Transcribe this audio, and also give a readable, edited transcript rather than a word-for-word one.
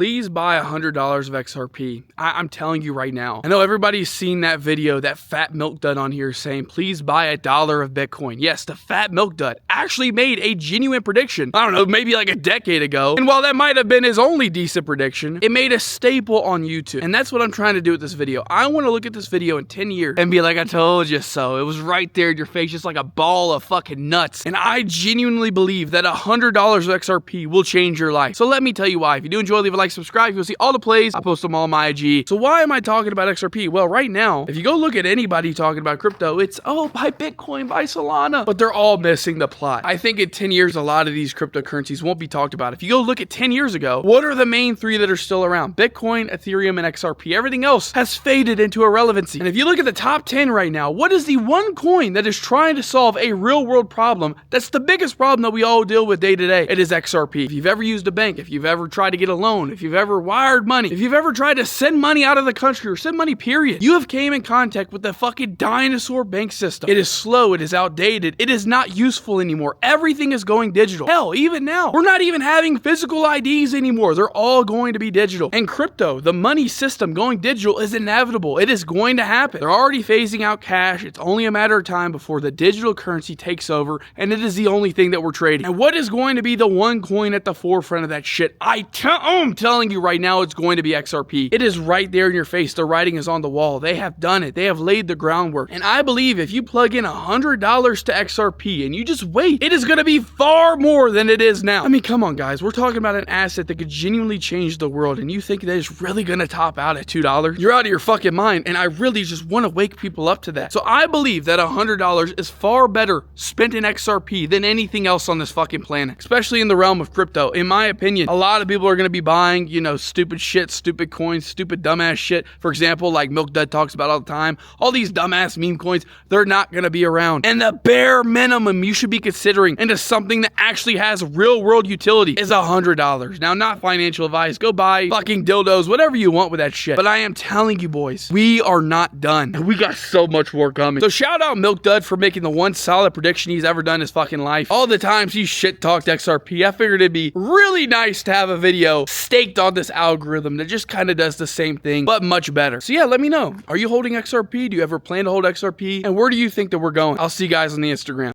please buy $100 of XRP. I'm telling you right now. I know everybody's seen that video, that fat milk dud on here saying, please buy $1 of Bitcoin. Yes, the fat milk dud actually made a genuine prediction. I don't know, maybe like a decade ago. And while that might have been his only decent prediction, it made a staple on YouTube. And that's what I'm trying to do with this video. I want to look at this video in 10 years and be like, I told you so. It was right there in your face, just like a ball of fucking nuts. And I genuinely believe that $100 of XRP will change your life. So let me tell you why. If you do enjoy, leave a like, subscribe. You'll see all the plays. I post them all on my IG. So why am I talking about XRP? Well, right now, if you go look at anybody talking about crypto, it's, oh, buy Bitcoin, buy Solana. But they're all missing the plot. I think in 10 years, a lot of these cryptocurrencies won't be talked about. If you go look at 10 years ago, what are the main three that are still around? Bitcoin, Ethereum, and XRP. Everything else has faded into irrelevancy. And if you look at the top 10 right now, what is the one coin that is trying to solve a real world problem? That's the biggest problem that we all deal with day to day. It is XRP. If you've ever used a bank, if you've ever tried to get a loan, if you've ever wired money, if you've ever tried to send money out of the country or send money period, you have came in contact with the fucking dinosaur bank system. It is slow. It is outdated. It is not useful anymore. Everything is going digital. Hell, even now, we're not even having physical IDs anymore. They're all going to be digital. And crypto, the money system going digital is inevitable. It is going to happen. They're already phasing out cash. It's only a matter of time before the digital currency takes over, and it is the only thing that we're trading. And what is going to be the one coin at the forefront of that shit? I'm telling you right now, it's going to be XRP. It is right there in your face. The writing is on the wall. They have done it. They have laid the groundwork. And I believe if you plug in $100 to XRP and you just wait, it is going to be far more than it is now. I mean, come on, guys. We're talking about an asset that could genuinely change the world, and you think that it's really going to top out at $2? You're out of your fucking mind, and I really just want to wake people up to that. So I believe that $100 is far better spent in XRP than anything else on this fucking planet, especially in the realm of crypto. In my opinion, a lot of people are going to be buying, you know, stupid shit, stupid coins, stupid dumbass shit. For example, like Milk Dud talks about all the time, all these dumbass meme coins, they're not going to be around. And the bare minimum you should be considering into something that actually has real world utility is $100. Now, not financial advice. Go buy fucking dildos, whatever you want with that shit. But I am telling you, boys, we are not done. We got so much more coming. So shout out Milk Dud for making the one solid prediction he's ever done in his fucking life. All the times he shit talked XRP, I figured it'd be really nice to have a video staked on this algorithm that just kind of does the same thing, but much better. So yeah, let me know. Are you holding XRP? Do you ever plan to hold XRP? And where do you think that we're going? I'll see you guys on the Instagram.